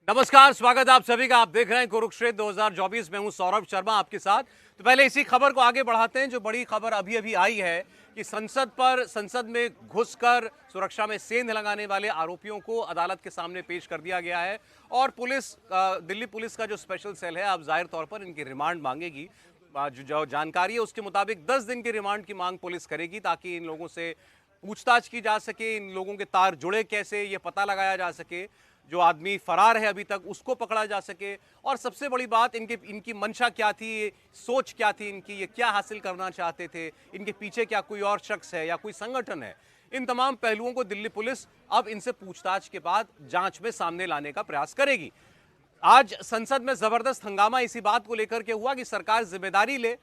नमस्कार, स्वागत है आप सभी का। आप देख रहे हैं कुरुक्षेत्र 2024 में हूं सौरभ शर्मा आपके साथ। तो पहले इसी खबर को आगे बढ़ाते हैं। जो बड़ी खबर अभी अभी आई है कि संसद में घुसकर सुरक्षा में सेंध लगाने वाले आरोपियों को अदालत के सामने पेश कर दिया गया है और दिल्ली पुलिस का जो स्पेशल सेल है अब जाहिर तौर पर इनकी रिमांड मांगेगी। जो जानकारी है उसके मुताबिक 10 दिन की रिमांड की मांग पुलिस करेगी ताकि इन लोगों से पूछताछ की जा सके, इन लोगों के तार जुड़े कैसे ये पता लगाया जा सके, जो आदमी फरार है अभी तक उसको पकड़ा जा सके, और सबसे बड़ी बात इनकी मंशा क्या थी, सोच क्या थी इनकी, ये क्या हासिल करना चाहते थे, इनके पीछे क्या कोई और शख्स है या कोई संगठन है। इन तमाम पहलुओं को दिल्ली पुलिस अब इनसे पूछताछ के बाद जांच में सामने लाने का प्रयास करेगी। आज संसद में जबरदस्त हंगामा इसी बात को लेकर के हुआ कि सरकार जिम्मेदारी ले।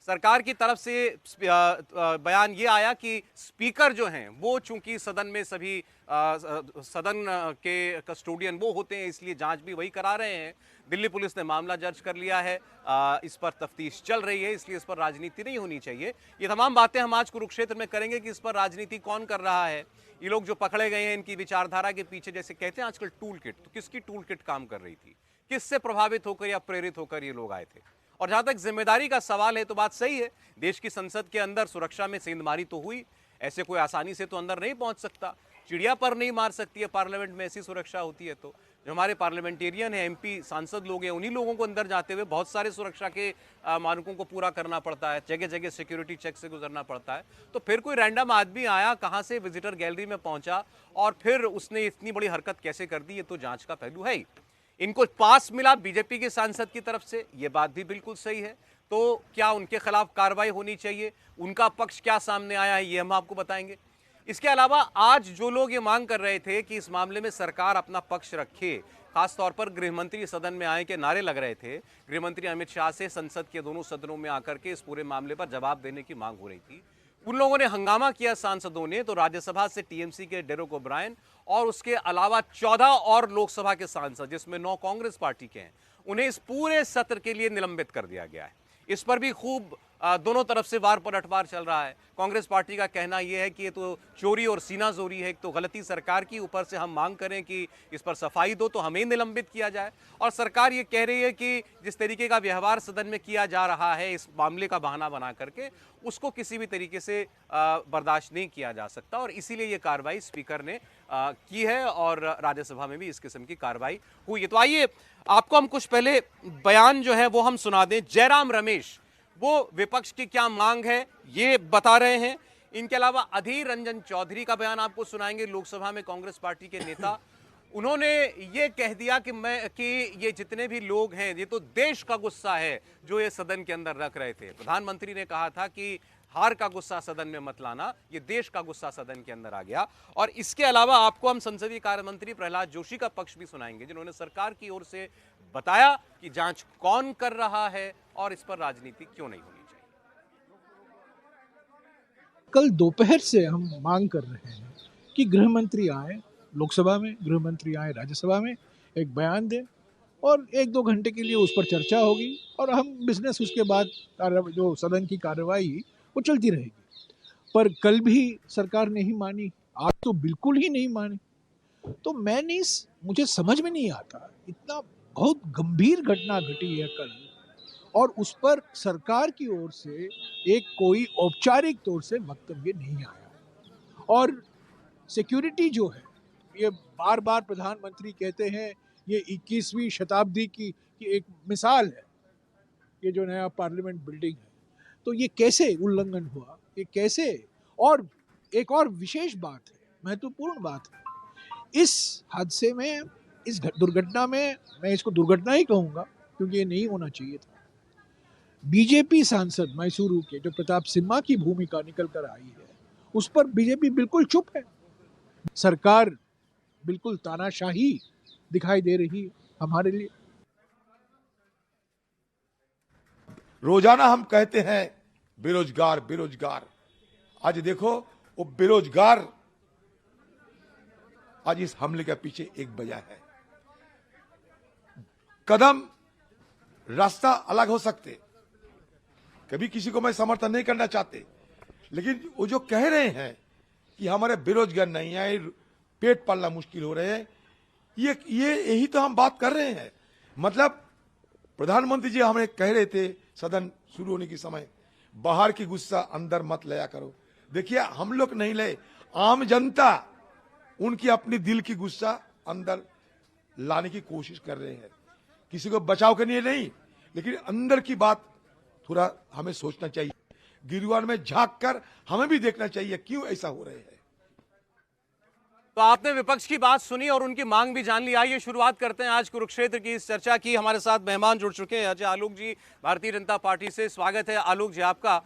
सरकार की तरफ से बयान ये आया कि स्पीकर जो हैं वो चूंकि सदन में सभी सदन के कस्टोडियन वो होते हैं, इसलिए जांच भी वही करा रहे हैं। दिल्ली पुलिस ने मामला दर्ज कर लिया है, इस पर तफ्तीश चल रही है, इसलिए इस पर राजनीति नहीं होनी चाहिए। ये तमाम बातें हम आज कुरुक्षेत्र में करेंगे कि इस पर राजनीति कौन कर रहा है। ये लोग जो पकड़े गए हैं इनकी विचारधारा के पीछे, जैसे कहते हैं आजकल टूल किट, तो किसकी टूल किट काम कर रही थी, किससे प्रभावित होकर या प्रेरित होकर ये लोग आए थे। और जहां तक जिम्मेदारी का सवाल है तो बात सही है, देश की संसद के अंदर सुरक्षा में सेंधमारी तो हुई, ऐसे कोई आसानी से तो अंदर नहीं पहुंच सकता। चिड़िया पर नहीं मार सकती है पार्लियामेंट में, ऐसी सुरक्षा होती है। तो जो हमारे पार्लियामेंटेरियन है, एमपी सांसद लोग हैं, उन्हीं लोगों को अंदर जाते हुए बहुत सारे सुरक्षा के मानकों को पूरा करना पड़ता है, जगह जगह सिक्योरिटी चेक से गुजरना पड़ता है। तो फिर कोई रैंडम आदमी आया, कहाँ से विजिटर गैलरी में पहुंचा और फिर उसने इतनी बड़ी हरकत कैसे कर दी, ये तो जांच का पहलू है ही। इनको पास मिला बीजेपी के सांसद की तरफ से, ये बात भी बिल्कुल सही है। तो क्या उनके खिलाफ कार्रवाई होनी चाहिए, उनका पक्ष क्या सामने आया है, ये हम आपको बताएंगे। इसके अलावा आज जो लोग ये मांग कर रहे थे कि इस मामले में सरकार अपना पक्ष रखे, खासतौर पर गृहमंत्री सदन में आए के नारे लग रहे थे, गृहमंत्री अमित शाह से संसद के दोनों सदनों में आकर के इस पूरे मामले पर जवाब देने की मांग हो रही थी। उन लोगों ने हंगामा किया सांसदों ने, तो राज्यसभा से टीएमसी के डेरेक ओब्रायन और उसके अलावा 14 और लोकसभा के सांसद, जिसमें 9 कांग्रेस पार्टी के हैं, उन्हें इस पूरे सत्र के लिए निलंबित कर दिया गया है। इस पर भी खूब दोनों तरफ से वार पलटवार चल रहा है। कांग्रेस पार्टी का कहना यह है कि ये तो चोरी और सीनाजोरी है, तो गलती सरकार की, ऊपर से हम मांग करें कि इस पर सफाई दो तो हमें निलंबित किया जाए। और सरकार ये कह रही है कि जिस तरीके का व्यवहार सदन में किया जा रहा है इस मामले का बहाना बना करके, उसको किसी भी तरीके से बर्दाश्त नहीं किया जा सकता, और इसीलिए ये कार्रवाई स्पीकर ने की है और राज्यसभा में भी इस किस्म की कार्रवाई हुई है। तो आइए आपको हम कुछ पहले बयान जो है वो हम सुना दें। जयराम रमेश वो विपक्ष की क्या मांग है ये बता रहे हैं। इनके अलावा अधीर रंजन चौधरी का बयान आपको सुनाएंगे, लोकसभा में कांग्रेस पार्टी के नेता। उन्होंने ये कह दिया कि ये जितने भी लोग हैं ये तो देश का गुस्सा है जो ये सदन के अंदर रख रहे थे। प्रधानमंत्री ने कहा था कि हार का गुस्सा सदन में मत लाना, ये देश का गुस्सा सदन के अंदर आ गया। और इसके अलावा आपको हम संसदीय कार्य मंत्री प्रहलाद जोशी का पक्ष भी सुनाएंगे, जिन्होंने सरकार की ओर से बताया कि जांच कौन कर रहा है और इस पर राजनीति क्यों नहीं होनी चाहिए। कल दोपहर से हम मांग कर रहे हैं कि गृह मंत्री आए लोकसभा में, गृह मंत्री आए राज्यसभा में, एक बयान दें और 1-2 घंटे के लिए उस पर चर्चा होगी और हम बिजनेस उसके बाद जो सदन की कार्रवाई वो चलती रहेगी। पर कल भी सरकार नहीं मानी, आज तो बिल्कुल ही नहीं मानी। तो मुझे समझ में नहीं आता, इतना बहुत गंभीर घटना घटी है कल और उस पर सरकार की ओर से कोई औपचारिक तौर से वक्तव्य नहीं आया। और सिक्योरिटी जो है, ये बार बार प्रधानमंत्री कहते हैं ये 21वीं शताब्दी की एक मिसाल है, ये जो नया पार्लियामेंट बिल्डिंग है। तो ये कैसे उल्लंघन हुआ, ये कैसे? और एक और विशेष बात है, महत्वपूर्ण बात है, इस हादसे में, इस दुर्घटना में, मैं इसको दुर्घटना ही कहूँगा क्योंकि ये नहीं होना चाहिए था, बीजेपी सांसद मैसूरू के जो प्रताप सिम्हा की भूमिका निकल कर आई है, उस पर बीजेपी बिल्कुल चुप है। सरकार बिल्कुल तानाशाही दिखाई दे रही है हमारे लिए। रोजाना हम कहते हैं बेरोजगार बेरोजगार, आज देखो वो बेरोजगार आज इस हमले के पीछे एक वजह है। कदम रास्ता अलग हो सकते, कभी किसी को मैं समर्थन नहीं करना चाहते, लेकिन वो जो कह रहे हैं कि हमारे बेरोजगार नहीं है, पेट पालना मुश्किल हो रहे हैं, ये यही तो हम बात कर रहे हैं। मतलब प्रधानमंत्री जी हमें कह रहे थे सदन शुरू होने के समय, बाहर की गुस्सा अंदर मत लाया करो। देखिए हम लोग नहीं ले, आम जनता उनकी अपनी दिल की गुस्सा अंदर लाने की कोशिश कर रहे हैं, किसी को बचाव के लिए नहीं, लेकिन अंदर की बात थोड़ा हमें सोचना चाहिए। गिरवान में झांक कर हमें भी देखना चाहिए क्यों ऐसा हो रहे हैं। तो आपने विपक्ष की बात सुनी और उनकी मांग भी जान ली। आइए शुरुआत करते हैं आज कुरुक्षेत्र की इस चर्चा की। हमारे साथ मेहमान जुड़ चुके हैं। अजय आलोक जी भारतीय जनता पार्टी से, स्वागत है आलोक जी आपका।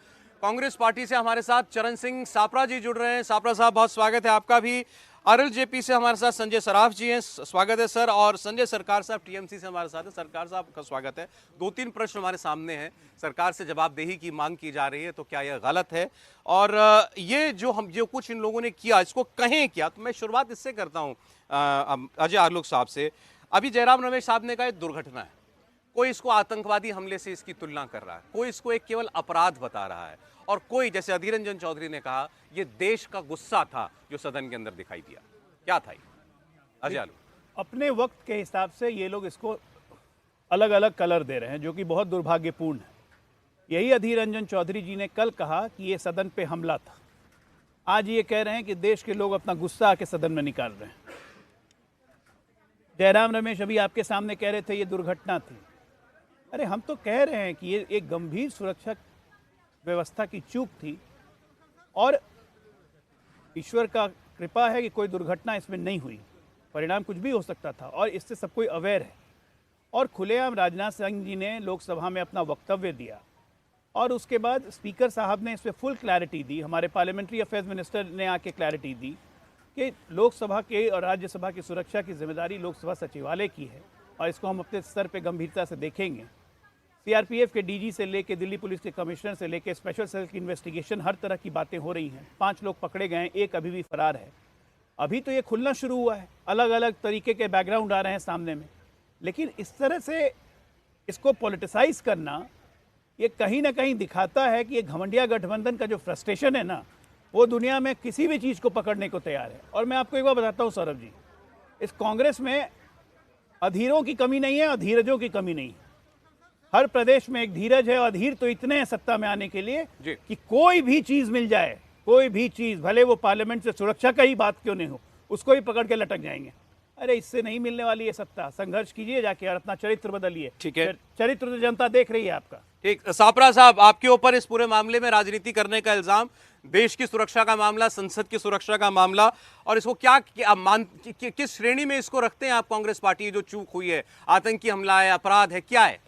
कांग्रेस पार्टी से हमारे साथ चरण सिंह सापरा जी जुड़ रहे हैं। सापरा साहब बहुत स्वागत है आपका भी। आरएलजेपी से हमारे साथ संजय सराफ जी हैं, स्वागत है सर। और संजय सरकार साहब टीएमसी से हमारे साथ है, सरकार साहब का स्वागत है। 2-3 प्रश्न हमारे सामने हैं, सरकार से जवाबदेही की मांग की जा रही है, तो क्या यह गलत है? और ये जो कुछ इन लोगों ने किया, इसको कहें क्या? तो मैं शुरुआत इससे करता हूँ अजय आलोक साहब से। अभी जयराम रमेश साहब ने कहा एक दुर्घटना है, कोई इसको आतंकवादी हमले से इसकी तुलना कर रहा है, कोई इसको एक केवल अपराध बता रहा है, और कोई जैसे अधीर रंजन चौधरी ने कहा ये देश का गुस्सा था जो सदन के अंदर दिखाई दिया। क्या था ये अजय आलोक? अपने वक्त के हिसाब से ये लोग इसको अलग अलग कलर दे रहे हैं, जो कि बहुत दुर्भाग्यपूर्ण है। यही अधीर रंजन चौधरी जी ने कल कहा कि ये सदन पे हमला था, आज ये कह रहे हैं कि देश के लोग अपना गुस्सा आके सदन में निकाल रहे हैं। जयराम रमेश अभी आपके सामने कह रहे थे ये दुर्घटना थी। अरे हम तो कह रहे हैं कि ये एक गंभीर सुरक्षा व्यवस्था की चूक थी, और ईश्वर का कृपा है कि कोई दुर्घटना इसमें नहीं हुई। परिणाम कुछ भी हो सकता था, और इससे सब कोई अवेयर है। और खुलेआम राजनाथ सिंह जी ने लोकसभा में अपना वक्तव्य दिया, और उसके बाद स्पीकर साहब ने इस पर फुल क्लैरिटी दी। हमारे पार्लियामेंट्री अफेयर्स मिनिस्टर ने आके क्लैरिटी दी कि लोकसभा के और राज्यसभा की सुरक्षा की जिम्मेदारी लोकसभा सचिवालय की है, और इसको हम अपने स्तर पर गंभीरता से देखेंगे। सीआरपीएफ के डीजी से लेके दिल्ली पुलिस के कमिश्नर से लेके स्पेशल सेल की इन्वेस्टिगेशन, हर तरह की बातें हो रही हैं। 5 लोग पकड़े गए हैं, एक अभी भी फरार है। अभी तो ये खुलना शुरू हुआ है, अलग अलग तरीके के बैकग्राउंड आ रहे हैं सामने में, लेकिन इस तरह से इसको पॉलिटिसाइज करना ये कहीं ना कहीं दिखाता है कि ये घमंडिया गठबंधन का जो फ्रस्ट्रेशन है ना, वो दुनिया में किसी भी चीज़ को पकड़ने को तैयार है। और मैं आपको एक बार बताता हूँ सौरभ जी, इस कांग्रेस में अधीरों की कमी नहीं है और धीरजों की कमी नहीं है। हर प्रदेश में एक धीरज है, और धीर तो इतने हैं सत्ता में आने के लिए कि कोई भी चीज मिल जाए, कोई भी चीज, भले वो पार्लियामेंट से सुरक्षा का ही बात क्यों नहीं हो, उसको ही पकड़ के लटक जाएंगे। अरे इससे नहीं मिलने वाली है सत्ता। संघर्ष कीजिए जाके और अपना चरित्र बदलिए। ठीक है, चरित्र तो जनता देख रही है आपका। ठीक, सापरा साहब आपके ऊपर इस पूरे मामले में राजनीति करने का इल्जाम, देश की सुरक्षा का मामला, संसद की सुरक्षा का मामला, और इसको किस श्रेणी में इसको रखते हैं आप? कांग्रेस पार्टी जो चूक हुई है, आतंकी हमला है, अपराध है, क्या है?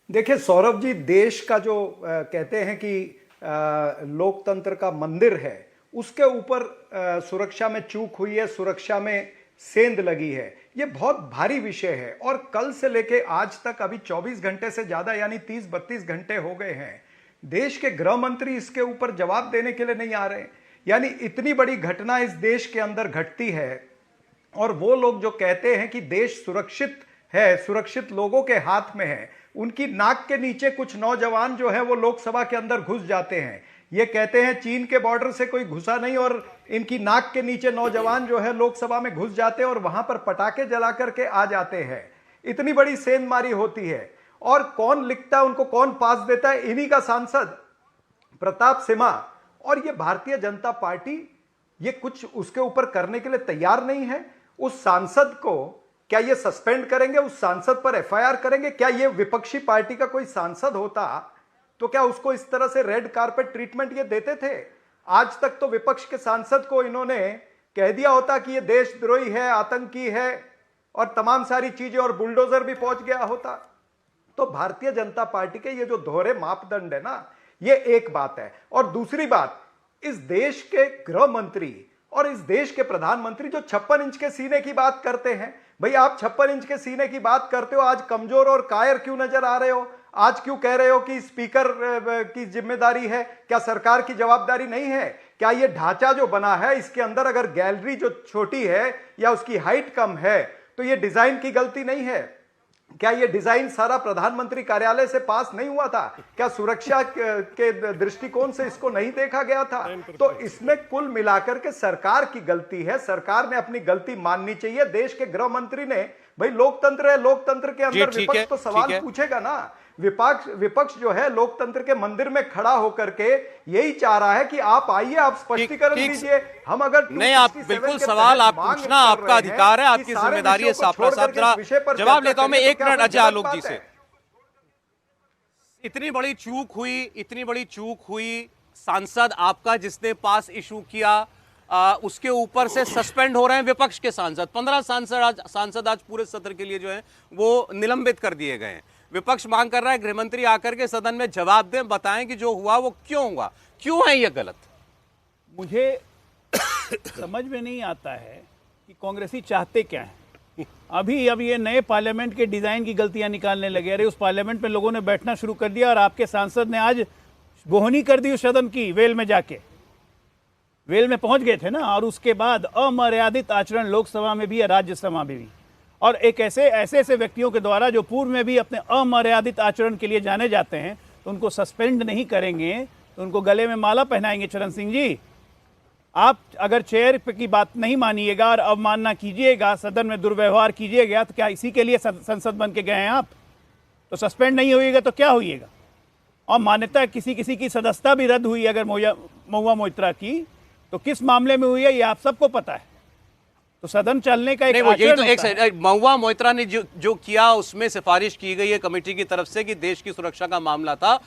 देखिए सौरभ जी, देश का जो कहते हैं कि लोकतंत्र का मंदिर है, उसके ऊपर सुरक्षा में चूक हुई है, सुरक्षा में सेंध लगी है, ये बहुत भारी विषय है। और कल से लेके आज तक अभी 24 घंटे से ज्यादा यानी 30-32 घंटे हो गए हैं, देश के गृह मंत्री इसके ऊपर जवाब देने के लिए नहीं आ रहे। यानी इतनी बड़ी घटना इस देश के अंदर घटती है, और वो लोग जो कहते हैं कि देश सुरक्षित है, सुरक्षित लोगों के हाथ में है, उनकी नाक के नीचे कुछ नौजवान जो है वो लोकसभा के अंदर घुस जाते हैं। ये कहते हैं चीन के बॉर्डर से कोई घुसा नहीं, और इनकी नाक के नीचे नौजवान जो है लोकसभा में घुस जाते हैं और वहां पर पटाखे जला करके आ जाते हैं। इतनी बड़ी सेंधमारी होती है, और कौन लिखता है उनको, कौन पास देता है? इन्हीं का सांसद प्रताप सिम्हा। और ये भारतीय जनता पार्टी ये कुछ उसके ऊपर करने के लिए तैयार नहीं है। उस सांसद को क्या ये सस्पेंड करेंगे? उस सांसद पर एफआईआर करेंगे? क्या ये विपक्षी पार्टी का कोई सांसद होता तो क्या उसको इस तरह से रेड कारपेट ट्रीटमेंट ये देते थे? आज तक तो विपक्ष के सांसद को इन्होंने कह दिया होता कि ये देशद्रोही है, आतंकी है, और तमाम सारी चीजें, और बुलडोजर भी पहुंच गया होता। तो भारतीय जनता पार्टी के ये जो दोहरे मापदंड है ना, ये एक बात है। और दूसरी बात, इस देश के गृह मंत्री और इस देश के प्रधानमंत्री जो 56 इंच के सीने की बात करते हैं, भाई आप 56 इंच के सीने की बात करते हो, आज कमजोर और कायर क्यों नजर आ रहे हो? आज क्यों कह रहे हो कि स्पीकर की जिम्मेदारी है? क्या सरकार की जवाबदारी नहीं है? क्या ये ढांचा जो बना है इसके अंदर अगर गैलरी जो छोटी है या उसकी हाइट कम है तो ये डिजाइन की गलती नहीं है? क्या ये डिजाइन सारा प्रधानमंत्री कार्यालय से पास नहीं हुआ था? क्या सुरक्षा के दृष्टिकोण से इसको नहीं देखा गया था? तो इसमें कुल मिलाकर के सरकार की गलती है। सरकार ने अपनी गलती माननी चाहिए। देश के गृह मंत्री ने, भाई लोकतंत्र है, लोकतंत्र के अंदर विपक्ष तो सवाल पूछेगा ना। विपक्ष जो है लोकतंत्र के मंदिर में खड़ा होकर के यही चाह रहा है कि आप आइए, आप स्पष्टीकरण दीजिए। हम अगर नहीं, आप बिल्कुल सवाल आप पूछना आपका अधिकार है, आपकी जिम्मेदारी है। साहब जवाब लेता हूं मैं 1 मिनट अजय आलोक जी से। इतनी बड़ी चूक हुई, सांसद आपका जिसने पास इशू किया उसके ऊपर से सस्पेंड हो रहे हैं विपक्ष के सांसद। 15 सांसद आज पूरे सत्र के लिए जो है वो निलंबित कर दिए गए हैं। विपक्ष मांग कर रहा है गृहमंत्री आकर के सदन में जवाब दें, बताएं कि जो हुआ वो क्यों हुआ, क्यों है ये गलत। मुझे समझ में नहीं आता है कि कांग्रेसी चाहते क्या है। अभी अब ये नए पार्लियामेंट के डिजाइन की गलतियां निकालने लगे। अरे उस पार्लियामेंट में लोगों ने बैठना शुरू कर दिया और आपके सांसद ने आज बोहनी कर दी उस सदन की। वेल में जाके वेल में पहुंच गए थे ना, और उसके बाद अमर्यादित आचरण लोकसभा में भी या राज्यसभा में भी, और एक ऐसे व्यक्तियों के द्वारा जो पूर्व में भी अपने अमर्यादित आचरण के लिए जाने जाते हैं, तो उनको सस्पेंड नहीं करेंगे तो उनको गले में माला पहनाएंगे। चरण सिंह जी, आप अगर चेयर की बात नहीं मानिएगा और अवमानना कीजिएगा, सदन में दुर्व्यवहार कीजिएगा, तो क्या इसी के लिए संसद बन के गए हैं आप? तो सस्पेंड नहीं होइएगा तो क्या होइएगा? और मान्यता किसी की सदस्यता भी रद्द हुई अगर महुआ मोइत्रा की, तो किस मामले में हुई है ये आप सबको पता है। तो सदन चलने का एक महुआ मोइत्रा ने जो किया उसमें सिफारिश की गई है कमेटी की तरफ से कि देश की सुरक्षा का मामला था,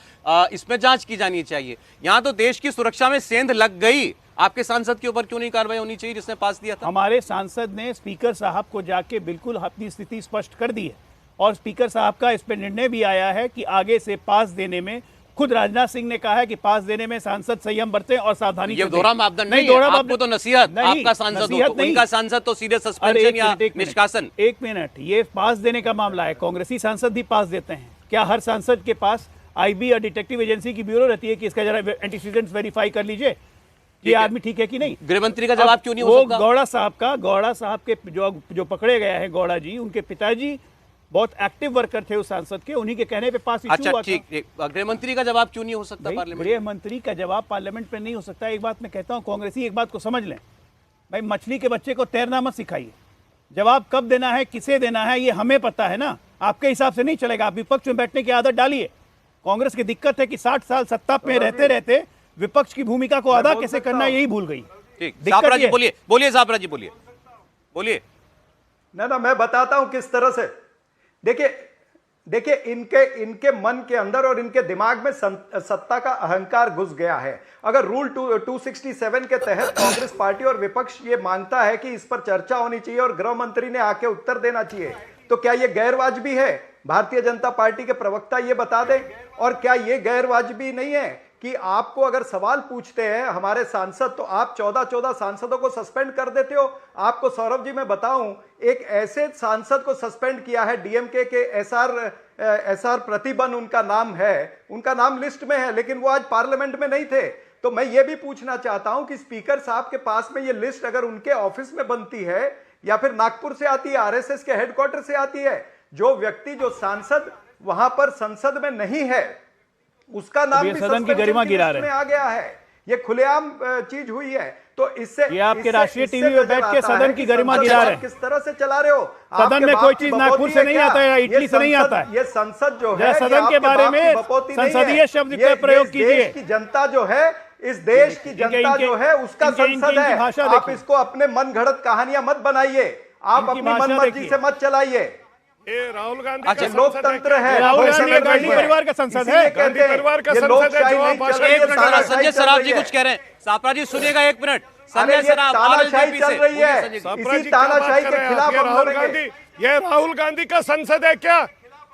इसमें जांच की जानी चाहिए। यहां तो देश की सुरक्षा में सेंध लग गई, आपके सांसद के ऊपर क्यों नहीं कार्रवाई होनी चाहिए जिसने पास दिया था? हमारे सांसद ने स्पीकर साहब को जाके बिल्कुल अपनी स्थिति स्पष्ट कर दी है, और स्पीकर साहब का इस पर निर्णय भी आया है कि आगे से पास देने में, खुद राजनाथ सिंह ने कहा है कि पास देने में सांसद संयम बरतें और सावधानी। ये दोहरा मापदंड नहीं है, आपको तो नसीहत, आपका सांसद हो तो उनका सांसद तो सीधे सस्पेंशन या निष्कासन। 1 मिनट, ये पास देने का मामला है। कांग्रेसी सांसद भी पास देते हैं। क्या हर सांसद के पास आईबी और डिटेक्टिव एजेंसी की ब्यूरो रहती है कि इसका जरा एंटीसीडेंट्स वेरीफाई कर लीजिए ये आदमी ठीक है कि नहीं? गृहमंत्री का जवाब क्यों नहीं हो सकता? गौड़ा साहब के जो पकड़े गया है, गौड़ा जी, उनके पिताजी बहुत एक्टिव वर्कर थे उस सांसद के, उन्हीं के कहने पे पास इशू हुआ। ठीक, गृहमंत्री का जवाब क्यों नहीं हो सकता पार्लियामेंट? गृह मंत्री का जवाब पार्लियामेंट में नहीं हो सकता। एक बात मैं कहता हूं, कांग्रेसी एक बात को समझ लें, भाई मछली के बच्चे को तैरना मत सिखाइए। जवाब कब देना है, किसे देना है, ये हमें पता है ना, आपके हिसाब से नहीं चलेगा। आप विपक्ष में बैठने की आदत डालिए। कांग्रेस की दिक्कत है कि 60 साल सत्ता में रहते रहते विपक्ष की भूमिका को अदा कैसे करना यही भूल गई। बोलिए साबरा जी, बोलिए। ना मैं बताता हूं किस तरह से। देखिए इनके मन के अंदर और इनके दिमाग में सत्ता का अहंकार घुस गया है। अगर रूल 267 के तहत कांग्रेस पार्टी और विपक्ष ये मांगता है कि इस पर चर्चा होनी चाहिए और गृह मंत्री ने आके उत्तर देना चाहिए, तो क्या ये गैरवाजिबी है? भारतीय जनता पार्टी के प्रवक्ता ये बता दें। और क्या ये गैरवाजिबी नहीं है कि आपको अगर सवाल पूछते हैं हमारे सांसद, तो आप 14 सांसदों को सस्पेंड कर देते हो? आपको सौरभ जी मैं बताऊं, एक ऐसे सांसद को सस्पेंड किया है डीएमके के एसआर प्रतिबन उनका नाम है, उनका नाम लिस्ट में है, लेकिन वो आज पार्लियामेंट में नहीं थे। तो मैं ये भी पूछना चाहता हूं कि स्पीकर साहब के पास में ये लिस्ट अगर उनके ऑफिस में बनती है या फिर नागपुर से आती है, आरएसएस के हेडक्वार्टर से आती है, जो व्यक्ति जो सांसद वहां पर संसद में नहीं है उसका नाम भी सदन की गरिमा गिरा रहे हैं। आ गया है, ये खुलेआम चीज हुई है। तो इससे ये आपके राष्ट्रीय टीवी में बैठ के सदन की गरिमा गिरा रहे हैं। किस तरह से चला रहे हो? सदन में कोई चीज नागपुर से नहीं आता है, इटली से नहीं आता है। ये संसद जो है, सदन के बारे में संसदीय शब्द का प्रयोग कीजिए। देश की जनता जो है, इस देश की जनता जो है उसका संसद है। आप इसको अपने मन घड़त कहानियां मत बनाइए, आप अपनी मनमर्जी से मत चलाइए। राहुल गांधी अच्छा, लोकतंत्र है, राहुल गांधी परिवार का संसद है, गांधी परिवार का संसद है। जो आप संजय सराफ जी कुछ कह रहे हैं, सापरा जी सुनिएगा 1 मिनट। संजय सराफ, तानाशाही चल रही है, इसी तानाशाही के खिलाफ हम राहुल गांधी, ये राहुल गांधी का संसद है क्या?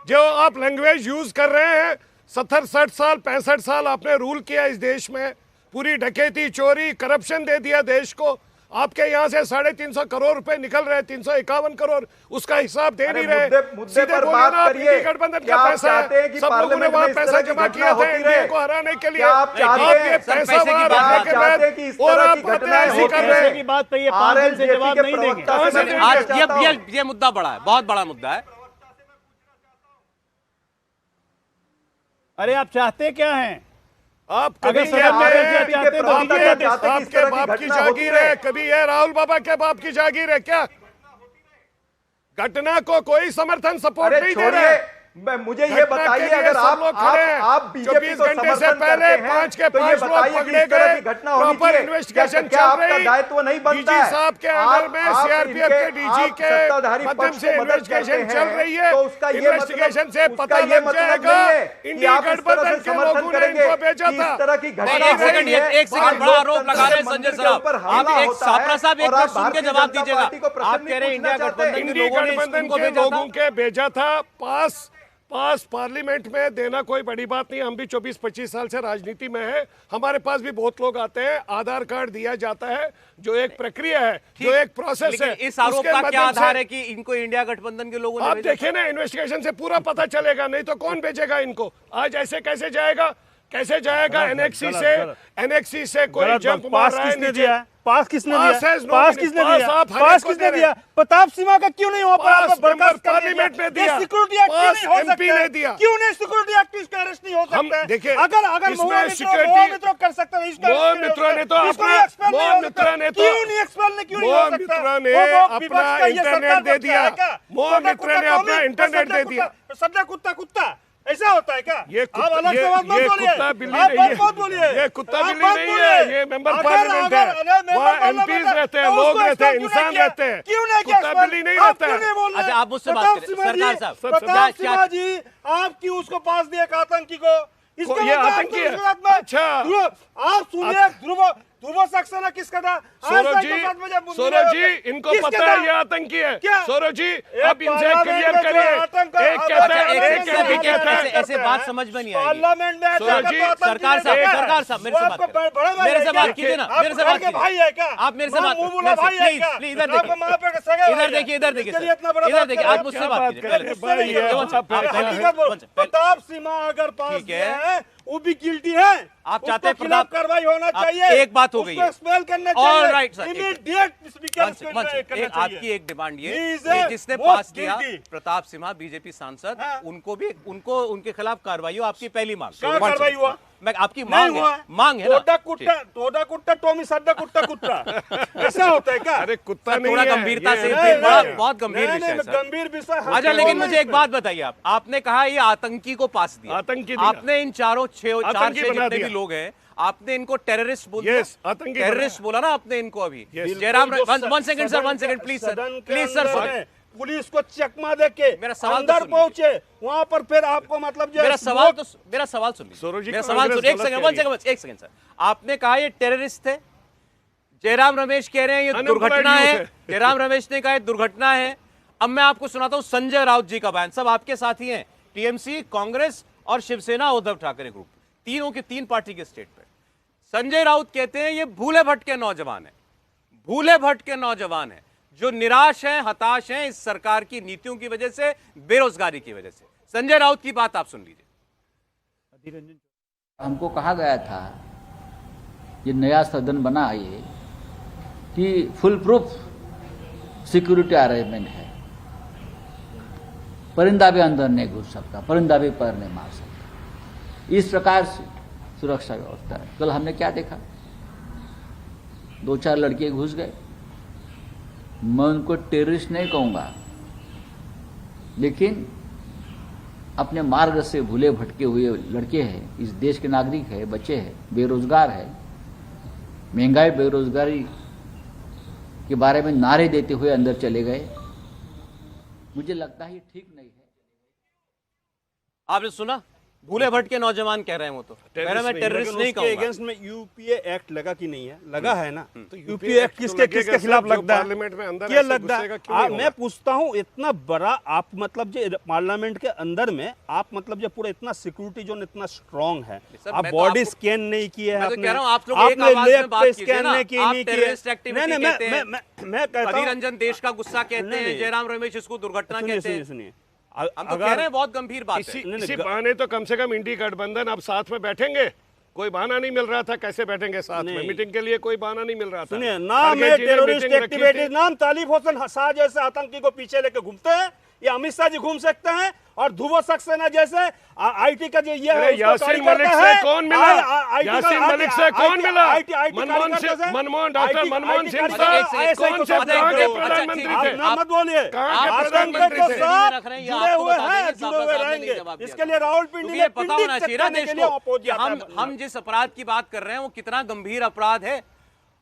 जो आप लैंग्वेज यूज कर रहे हैं, 70-60 साल 65 साल आपने रूल किया इस देश में, पूरी डकैती, चोरी, करप्शन दे दिया देश को। आपके यहाँ से 350 करोड़ रुपए निकल रहे हैं, 351 करोड़, उसका हिसाब दे नहीं रहे। मुद्दे पर बात करिए। गठबंधन का पैसा है, सब लोगों ने वहाँ पैसा जमा किया था एनडीए को हराने के लिए। आप ये पैसा वहाँ रखने के बाद और आप बातें ऐसी कर रहे हैं। बात पे ये 5 दिन से जवाब नहीं देंगे। आज ये मुद्दा बड़ा है, बहुत बड़ा मुद्दा है। अरे आप चाहते क्या हैं? आप अगर कभी सदन कहते में हैं रहते हैं, तो आपके आपके बाप की जागीर है, कभी ये राहुल बाबा के बाप की जागीर है क्या? घटना को कोई समर्थन सपोर्ट नहीं दे रहा है। मुझे ये बताइए, अगर आप बीजेपी को घंटे से समर्थन पहले करते हैं, 5 के तो ये 5 लोग बताइए कि पकड़े इस तरह गए, की घटना होनी प्रॉपर चाहिए। इन्वेस्टिगेशन क्या चल आपका रही, दायित्व नहीं बनता डीजी है? साहब के अंडर में आप सीआरपीएफ के डीजी आप के सत्ताधारी माध्यम पक्ष से को मदद करते इन्वेस्टिगेशन हैं, चल रही है। तो उसका ये इन्वेस्टिगेशन से उसका पता ये लग मतलब जाएगा नहीं है कि इंडिया आप इस तरह गठबंधन से के समर्थन लोगों ने करेंगे इनको भेजा कि था। इस तरह की घटना एक सेकंड, एक सेकंड, बड़ा आरोप लगा रहे हैं संजय साहब। आप एक सापरा साहब एक मिनट सुन के जवाब दीजिएगा। आप कह रहे हैं इंडिया गठबंधन के इंडिया लोगों ने गठबंधन इनको के भेजा लोगों था। के भेजा था। पास पार्लियामेंट में देना कोई बड़ी बात नहीं। हम भी 24-25 साल से राजनीति में है, हमारे पास भी बहुत लोग आते हैं। आधार कार्ड दिया जाता है, जो एक प्रक्रिया है, जो एक प्रोसेस लेकिन है। इस आरोप उसके का क्या माध्यम से आधार है कि इनको इंडिया गठबंधन के लोगों ने आप भेजा था? देखिए ना, इन्वेस्टिगेशन से पूरा पता चलेगा। नहीं तो कौन भेजेगा इनको? आज ऐसे कैसे जाएगा? कैसे जाएगा? एनएक्सी से कोई जंप मार रहा है किसने नीचे। दिया? पास किसने पास दिया? है, नो पास मिनट, किसने पास दिया? आप हर पास एक को किसने दे दिया? प्रताप सिन्हा का क्यों नहीं हो पाया? पास मेंबर पार्लियामेंट में दिया। सिक्योरिटी एक्ट क्यों पास नहीं हो एमपी सकता? ने दिया। क्यों नहीं सिक्योरिटी एक्ट इसका अरेस्ट नहीं हो हम सकता है? देखिए, अगर इसमें महुआ security- मित्रों कर सकते हैं, इसका मोह arrest नहीं हो मित्रों ने सकता। तो इसको अपना नहीं expel नहीं मोह हो मित्रों सकता। ने तो क्यों नहीं expel नहीं क्यों नहीं हो मोह सकता? मित्रों ने वो अपना विपक्ष का ये इंटरनेट सरकार दे का दिया। है क्या? मोह सदा मित्रों ने कुत्ता अपना कौमी, इंटरनेट सदा दे दिया। सदा कुत्ता ऐसा होता है क्या? ये आप अलग से बात मत ये बोलिए। कुत्ता बिल्ली आप नहीं मत बोलिए। है। ये कुत्ता आप बिल्ली मत नहीं बोलिए। है। ये मेंबर पार्लियामेंट है। वहाँ एमपीज रहते हैं, लोग रहते हैं, इंसान रहते हैं। क्यों नहीं किया? कुत्ता बिल्ली नहीं रहता है। अच्छा, आप मुझसे बात करें। सरकार साहब, प्रताप क्या- सिन्हा जी, आप क्यों उसको पास दिया एक आतंकी को? इसका ये मतलब आतंकी है? गुजरात में- अच्छा। आप सुनिए, ध्रुव सक्सेना किसका था? सौरभ जी इनको पता है ये आतंकी है। क्या? सौरभ जी आप इनसे पार्लियामेंट क्लियर में जो करिए। आतंक- एक कहता है, एक एक कहता है, ऐसे बात समझ में नहीं आएगी। पार्लियामेंट में सौरभ जी, सरकार साहब मेरे से बात करें। मेरे से बात कीजिए ना, मेरे से बात कीजिए। भाई है क्या? आप मेरे से बात मुंह बोला भाई है क्या? प्लीज इधर आपको माँ पे का सगा देखिए, भाई इधर है। देखिए, इधर देखिए इसके लिए सर। इतना बड़ा इधर बात देखिए, कर रहे आप हैं। मुझसे क्या बात बात कीजिए कर रहे हैं? भाई है, हकीकत बोल। प्रताप सिन्हा अगर पास ठीक है। किया है, वो भी गिल्टी है। आप चाहते हैं उसके खिलाफ प्रताप- कार्रवाई होना आप- चाहिए। एक बात हो गई उसको है। एक्सपेल करना All चाहिए। right, sir, इमीडिएट स्पीकर आपकी एक डिमांड ये He is कि a जिसने most पास किया guilty. प्रताप सिन्हा बीजेपी सांसद, हाँ। उनको उनके खिलाफ कार्रवाई हो, आपकी पहली मांग। क्या कार्रवाई हुआ? मैं आपकी नहीं मांग हुआ। है, मांग है ना। तोड़ा कुट्टा टोमी सड्डा कुट्टा ऐसा होता है क्या? अरे कुत्ता सर, नहीं थोड़ा है, गंभीरता ये- से नहीं, नहीं, बहुत गंभीर नहीं, विषय है नहीं, सर। गंभीर विषय। अच्छा, लेकिन मुझे एक बात बताइए, आपने कहा ये आतंकी को पास दिया। आतंकी दिया। आपने इन चार आतंकी छह बना जितने दिया। भी लोग हैं, आपने इनको टेररिस्ट बोल दिया। Yes, आतंकी टेररिस्ट बोला ना आपने इनको अभी। Yes. जयराम, जो one second sir, one second please sir, सदन के प्लीज सर, अंदर सुनिए। है, पुलिस को चकमा देके मेरा सवाल तो अंदर सुन पहुंचे, वहां पर फिर आपको मतलब जो मेरा सवाल सुन लीजिए। सौरभ जी, मेरा सवाल कांग्रेस सुन, एक गलत सेकंड, कह रही एक सेकंड सर। आपने कहा ये टेररिस्ट थे, जयराम रमेश कह रहे हैं ये Unemployed दुर्घटना youth है। है। जयराम रमेश ने कहा ये दुर्घटना है। अब मैं आपको सुनाता हूं संजय राउत जी का बयान। सब आपके साथी हैं, टीएमसी, कांग्रेस और शिवसेना, उद्धव ठाकरे ग्रुप, तीनों की तीन पार्टी के स्टेट पे। संजय राउत कहते हैं ये भूले भटके नौजवान है, भूले भटके नौजवान है जो निराश हैं, हताश हैं इस सरकार की नीतियों की वजह से, बेरोजगारी की वजह से। संजय राउत की बात आप सुन लीजिए। हमको कहा गया था ये नया सदन बना ये कि फुल प्रूफ सिक्योरिटी अरेंजमेंट है, परिंदा भी अंदर नहीं घुस सकता, परिंदा भी पैर नहीं मार सकता, इस प्रकार से सुरक्षा व्यवस्था है। कल हमने क्या देखा, 2-4 लड़के घुस गए। मैं उनको टेररिस्ट नहीं कहूँगा, लेकिन अपने मार्ग से भूले भटके हुए लड़के हैं, इस देश के नागरिक है, बच्चे हैं, बेरोजगार है, महंगाई बेरोजगारी के बारे में नारे देते हुए अंदर चले गए। मुझे लगता है ये ठीक नहीं है। आपने सुना, भूले भटके नौजवान कह रहे हैं, वो तो कह रहे हैं मैं टेररिस्ट नहीं कहूंगा। अगेंस्ट में यूपीए एक्ट लगा कि नहीं है? लगा है ना? तो यूपीए एक्ट किसके किसके खिलाफ लगता है? पार्लियामेंट में अंदर क्या ऐसे लगता घुसेगा, है? क्यों नहीं मैं होगा? पूछता हूँ, इतना बड़ा आप मतलब जो पार्लियामेंट के अंदर में आप मतलब जो पूरा इतना सिक्योरिटी जोन इतना स्ट्रांग है, सर, आप मैं तो बॉडी आपको- स्कैन नहीं किए मैं है तो कह रहा हूं, आप लोग एक आपने आवाज में लेफ्ट बात पे कीजिए स्कैन ना। नहीं किए, आप नहीं किए। टेररिस्ट एक्टिविटी नहीं, कहते हैं। मैं कहता अधीर हूँ, रंजन देश का गुस्सा कहते हैं, जयराम रमेश इसको दुर्घटना कहते हैं। सुनिए, हम तो कह रहे हैं बहुत गंभीर बात है। इसी बहाने तो कम से कम इंडी गठबंधन अब साथ में बैठेंगे। कोई बहाना नहीं मिल रहा था, कैसे बैठेंगे साथ में? नहीं। मीटिंग के लिए कोई बहाना नहीं मिल रहा था। सुनिए, नाम खड़गे है जी ने टेररिस्ट मीटिंग रखी थी। एक्टिविटीज, नाम तालिब होसन शाह जैसे आतंकी को पीछे लेके घूमते हैं, ये अमित शाह जी घूम सकते हैं और ध्रुव सक्सेना जैसे आईटी का जो ये है अरे यासीन मलिक से कौन मिला? यासीन मलिक से कौन मिला? मनमोहन डॉक्टर मनमोहन सिंह साहब कौन से प्रधानमंत्री थे? मत बोलिए, प्रधानमंत्री के थे। साथ जुड़े हुए हैं, जुड़े हुए रहेंगे। इसके लिए राहुल पिंडी क्योंकि ने ये पता होना चाहिए ना पिंडी देश के लिए को oppose कि किया था। हम जिस अपराध की बात कर रहे हैं वो कितना गंभीर अपराध है,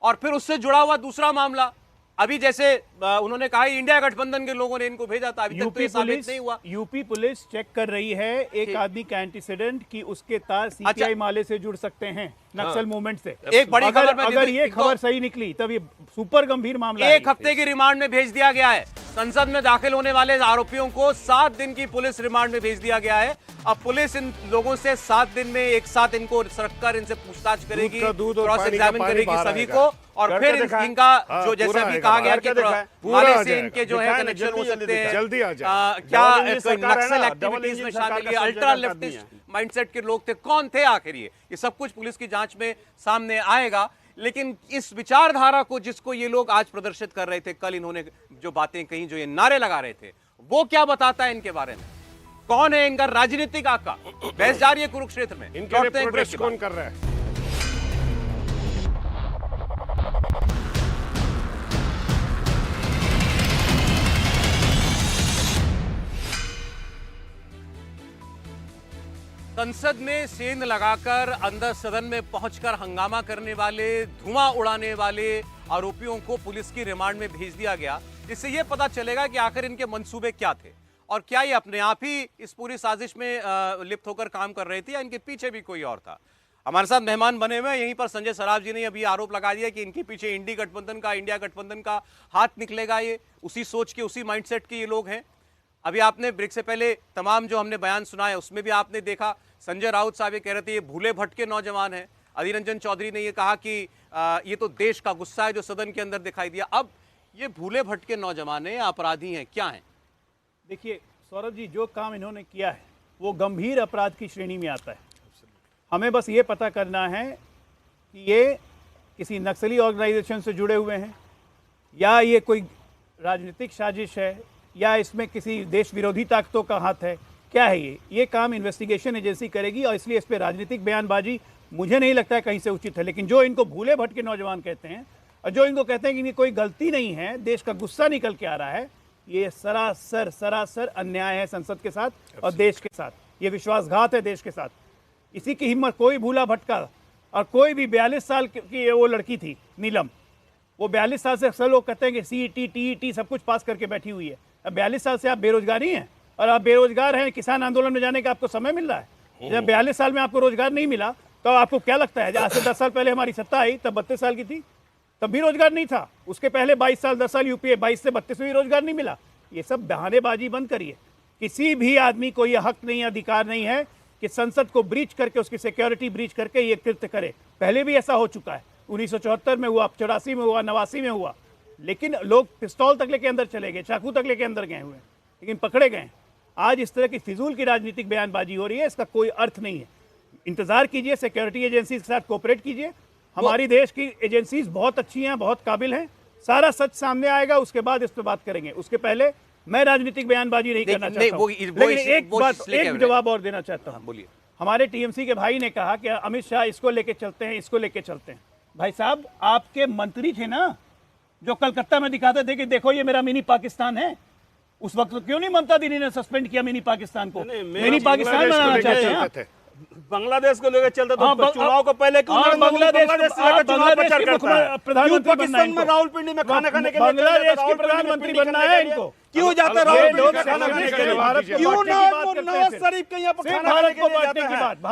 और फिर उससे जुड़ा हुआ दूसरा मामला अभी जैसे उन्होंने कहा इंडिया गठबंधन के लोगों ने इनको भेजा था, अभी तक तो ये साबित नहीं हुआ। यूपी पुलिस चेक कर रही है एक आदमी का एंटीसीडेंट कि उसके तार सीपीआई माले से जुड़ सकते हैं नक्सल मूवमेंट से। एक बड़ी खबर मैं अगर ये खबर सही निकली तब ये सुपर गंभीर मामला एक हफ्ते की रिमांड में भेज दिया गया है। संसद में दाखिल होने वाले आरोपियों को 7 दिन की पुलिस रिमांड में भेज दिया गया है। अब पुलिस इन लोगों से 7 दिन में एक साथ इनको रखकर इनसे पूछताछ करेगी, क्रॉस एग्जामिन करेगी सभी को, और फिर इनका जो जैसे अभी कहा गया कि माले से इनके जो है कनेक्शन हो सकते हैं, जल्दी आ जाए। क्या नक्सल एक्टिविटीज में शामिल है, अल्ट्रा लेफ्टिस्ट माइंडसेट के लोग थे, कौन थे आखिर ये सब कुछ पुलिस की जांच में सामने आएगा। लेकिन इस विचारधारा को जिसको ये लोग आज प्रदर्शित कर रहे थे, कल इन्होंने जो बातें कही, जो ये नारे लगा रहे थे, वो क्या बताता है इनके बारे में? कौन है इनका राजनीतिक आका? बहस जारी है कुरुक्षेत्र में। इनके लिए प्रोटेस्ट कौन कर रहा है? संसद में सेंध लगाकर अंदर सदन में पहुंचकर हंगामा करने वाले, धुआं उड़ाने वाले आरोपियों को पुलिस की रिमांड में भेज दिया गया, जिससे यह पता चलेगा कि आखिर इनके मंसूबे क्या थे और क्या ये अपने आप ही इस पूरी साजिश में लिप्त होकर काम कर रहे थे या इनके पीछे भी कोई और था। हमारे साथ मेहमान बने हुए हैं यहीं पर संजय सराफ जी ने अभी आरोप लगा दिया कि इनके पीछे इंडिया गठबंधन का हाथ निकलेगा। ये उसी सोच के, उसी माइंडसेट के ये लोग हैं। अभी आपने ब्रेक से पहले तमाम जो हमने बयान सुनाए उसमें भी आपने देखा संजय राउत साहब ये कह रहे थे ये भूले भटके नौजवान हैं। अधीर रंजन चौधरी ने ये कहा कि ये तो देश का गुस्सा है जो सदन के अंदर दिखाई दिया। अब ये भूले भटके नौजवान हैं, अपराधी हैं, क्या हैं? देखिए सौरभ जी, जो काम इन्होंने किया है वो गंभीर अपराध की श्रेणी में आता है। हमें बस ये पता करना है कि ये किसी नक्सली ऑर्गेनाइजेशन से जुड़े हुए हैं या ये कोई राजनीतिक साजिश है या इसमें किसी देश विरोधी ताकतों का हाथ है। क्या है ये काम इन्वेस्टिगेशन एजेंसी करेगी, और इसलिए इस पर राजनीतिक बयानबाजी मुझे नहीं लगता है कहीं से उचित है। लेकिन जो इनको भूले भटके नौजवान कहते हैं और जो इनको कहते हैं कि इनकी कोई गलती नहीं है, देश का गुस्सा निकल के आ रहा है, ये सरासर अन्याय है संसद के साथ और देश के साथ। ये विश्वासघात है देश के साथ। इसी की हिम्मत कोई भूला भटका और कोई भी 42 साल की वो लड़की थी नीलम, वो 42 साल से अक्सर लोग कहते हैं कि सीईटी टीईटी सब कुछ पास करके बैठी हुई है। अब 42 साल से आप बेरोजगार ही हैं और आप बेरोजगार हैं, किसान आंदोलन में जाने का आपको समय मिल रहा है। जब 42 साल में आपको रोजगार नहीं मिला तो आपको क्या लगता है? आज से 10 साल पहले हमारी सत्ता आई तब 32 साल की थी, तब भी रोजगार नहीं था। उसके पहले 22 साल 10 साल यूपीए 22 से 32 में भी रोजगार नहीं मिला। ये सब बहानेबाजी बंद करिए। किसी भी आदमी को यह हक नहीं, अधिकार नहीं है कि संसद को ब्रीच करके, उसकी सिक्योरिटी ब्रीच करके ये कृत्य करे। पहले भी ऐसा हो चुका है, 1974 में हुआ, 84 में हुआ, 89 में हुआ। लेकिन लोग पिस्तौल तक लेके अंदर चले गए, चाकू तक लेके अंदर गए हुए, लेकिन पकड़े गए। आज इस तरह की फिजूल की राजनीतिक बयानबाजी हो रही है, इसका कोई अर्थ नहीं है। इंतजार कीजिए, सिक्योरिटी एजेंसी के साथ कोऑपरेट कीजिए। हमारी देश की एजेंसीज बहुत अच्छी हैं, बहुत काबिल हैं। सारा सच सामने आएगा, उसके बाद इस पर बात करेंगे। उसके पहले मैं राजनीतिक बयानबाजी नहीं करना चाहता हूं। लेकिन एक जवाब और देना चाहता हूं। बोलिए। हमारे टीएमसी के भाई ने कहा कि अमित शाह इसको लेके चलते हैं, इसको लेके चलते हैं। भाई साहब, आपके मंत्री थे ना जो कलकत्ता में दिखाते थे कि देखो ये मेरा मिनी पाकिस्तान है। उस वक्त क्यों नहीं ममता दीदी ने सस्पेंड किया मिनी पाकिस्तान को? मिनी पाकिस्तान बनाना चाहते हैं। बांग्लादेश को लेकर चलते तो चुनाव को पहले क्यों बांग्लादेश प्रधानमंत्री पाकिस्तान में राहुल पिंडी में खाना खाने के लिए बांग्लादेश के प्रधानमंत्री बनना है इनको। क्यों जाते हैं राहुल पिंडी खाना खाने के लिए? क्यों ना नवाज शरीफ के यहाँ पर खाना खाने के लिए जाते हैं?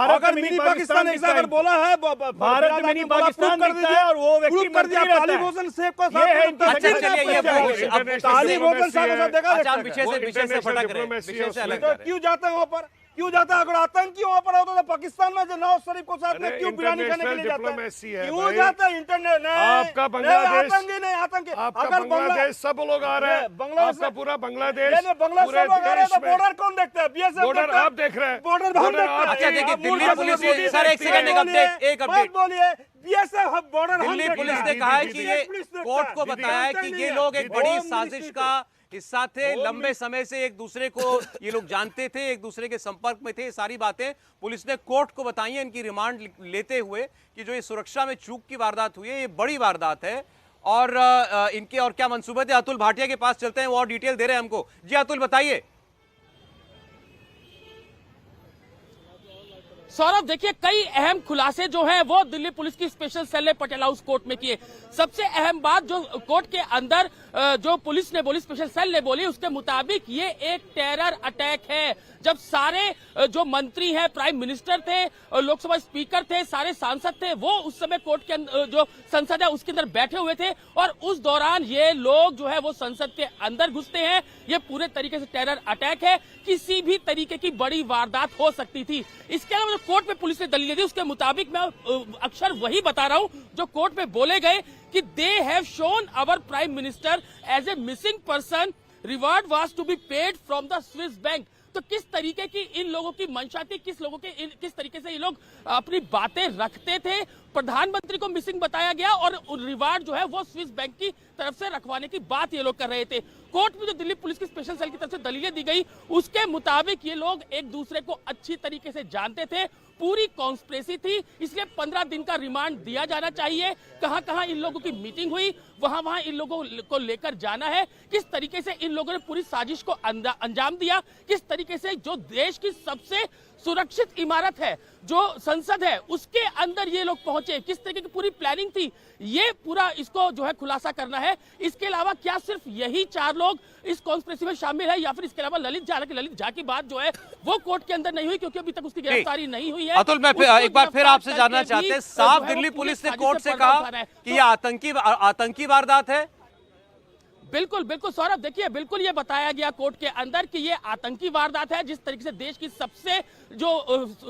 अगर मिनी पाकिस्तान ऐसा अगर बोला है, भारत मिनी पाकिस्तान कर दिया और वो व्यक्ति कर दिया। तालिब होसन सेफ को तालिब होसन साहब देखा विषय से फटक रहे, विषय से अलग जा रहे हैं। क्यों जाते हैं वहाँ पर? क्यों जाता है? अगर आतंकी वहां पर होता तो पाकिस्तान में जो नवाज शरीफ को साथ में क्यों बिरयानी खाने के लिए जाता है? क्यों जाता है? इंटरनेट आपका बांग्लादेश, आतंकी नहीं, आतंकी अगर बांग्लादेश सब लोग आ रहे हैं, बांग्लादेश पूरा बांग्लादेश, बांग्लादेश तो बॉर्डर कौन देखता है? बीएसएफ बॉर्डर आप देख रहे हैं, बॉर्डर हम देखते हैं। अच्छा देखिए, दिल्ली पुलिस ने सर एक सेकंड एक अपडेट बोलिए। बीएसएफ बॉर्डर दिल्ली पुलिस ने कहा है कि ये कोर्ट को बताया है कि ये लोग एक बड़ी साजिश का इस साथ थे, लंबे समय से एक दूसरे को ये लोग जानते थे, एक दूसरे के संपर्क में थे। ये सारी बातें पुलिस ने कोर्ट को बताई है इनकी रिमांड लेते हुए कि जो ये सुरक्षा में चूक की वारदात हुई है, ये बड़ी वारदात है। और इनके और क्या मंसूबे थे, अतुल भाटिया के पास चलते हैं, वो और डिटेल दे रहे हैं हमको। जी अतुल, बताइए। सौरभ, देखिए, कई अहम खुलासे जो हैं वो दिल्ली पुलिस की स्पेशल सेल ने पटियाला हाउस कोर्ट में किए। सबसे अहम बात जो कोर्ट के अंदर जो पुलिस ने बोली, स्पेशल सेल ने बोली, उसके मुताबिक ये एक टेरर अटैक है। जब सारे जो मंत्री हैं, प्राइम मिनिस्टर थे, लोकसभा स्पीकर थे, सारे सांसद थे, वो उस समय कोर्ट के जो संसद है उसके अंदर बैठे हुए थे और उस दौरान ये लोग जो है वो संसद के अंदर घुसते हैं। ये पूरे तरीके से टेरर अटैक है, किसी भी तरीके की बड़ी वारदात हो सकती थी। इसके अलावा जो कोर्ट में पुलिस ने दलीलें दी उसके मुताबिक मैं अक्षर वही बता रहा हूं जो कोर्ट में बोले गए कि they have shown our prime minister as a missing person, reward was to be paid from the Swiss bank. तो किस तरीके की इन लोगों की मंशा थी, किस तरीके से ये लोग अपनी बातें रखते थे। प्रधानमंत्री को मिसिंग बताया गया और रिवार्ड जो है वो स्विस बैंक की तरफ से रखवाने की बात ये लोग कर रहे थे। कोर्ट में जो दिल्ली पुलिस की स्पेशल सेल की तरफ से दलीलें दी गई उसके मुताबिक ये लोग एक दूसरे को अच्छी तरीके से जानते थे, पूरी कॉन्स्पिरेसी थी, इसलिए 15 दिन का रिमांड दिया जाना चाहिए। कहां कहां इन लोगों की मीटिंग हुई, वहां वहां इन लोगों को लेकर जाना है, किस तरीके से इन लोगों ने पूरी साजिश को अंजाम दिया, किस तरीके से जो देश की सबसे सुरक्षित इमारत है, जो संसद है, उसके अंदर ये लोग पहुंचे, किस तरीके की पूरी प्लानिंग थी, ये पूरा इसको जो है खुलासा करना है। इसके अलावा क्या सिर्फ यही 4 लोग इस कॉन्स्पिरेसी में शामिल है या फिर इसके अलावा ललित झा की बात जो है वो कोर्ट के अंदर नहीं हुई क्योंकि अभी तक उसकी गिरफ्तारी नहीं हुई है। अतुल, मैं एक बार फिर आपसे जानना चाहते हैं, साफ दिल्ली पुलिस ने कोर्ट से कहा कि यह आतंकी वारदात है। बिल्कुल बिल्कुल सौरभ, देखिए, बिल्कुल ये बताया गया कोर्ट के अंदर कि ये आतंकी वारदात है। जिस तरीके से देश की सबसे जो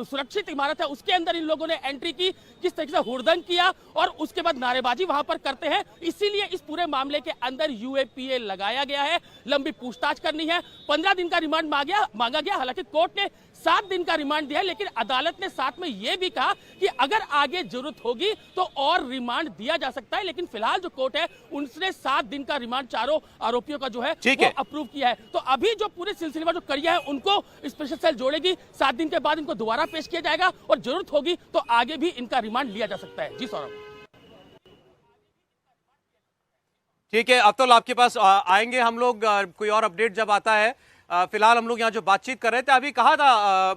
सुरक्षित इमारत है उसके अंदर इन लोगों ने एंट्री की, किस तरीके से हुड़दंग किया और उसके बाद नारेबाजी वहां पर करते हैं, इसीलिए इस पूरे मामले के अंदर यूएपीए लगाया गया है। लंबी पूछताछ करनी है, 15 दिन का रिमांड मांगा गया। हालांकि कोर्ट ने 7 दिन का रिमांड दिया है, लेकिन अदालत ने साथ में यह भी कहा कि अगर आगे जरूरत होगी तो और रिमांड दिया जा सकता है। लेकिन फिलहाल जो कोर्ट है उसने 7 दिन का रिमांड चारों आरोपियों का जो है वो अप्रूव किया है। तो अभी जो पूरे सिलसिले में जो कड़ियां है उनको स्पेशल सेल जोड़ेगी। 7 दिन के बाद इनको दोबारा पेश किया जाएगा और जरूरत होगी तो आगे भी इनका रिमांड लिया जा सकता है। जी सौरभ। ठीक है अतुल, आपके पास आएंगे हम लोग कोई और अपडेट जब आता है। फिलहाल हम लोग यहाँ जो बातचीत कर रहे थे, अभी कहा था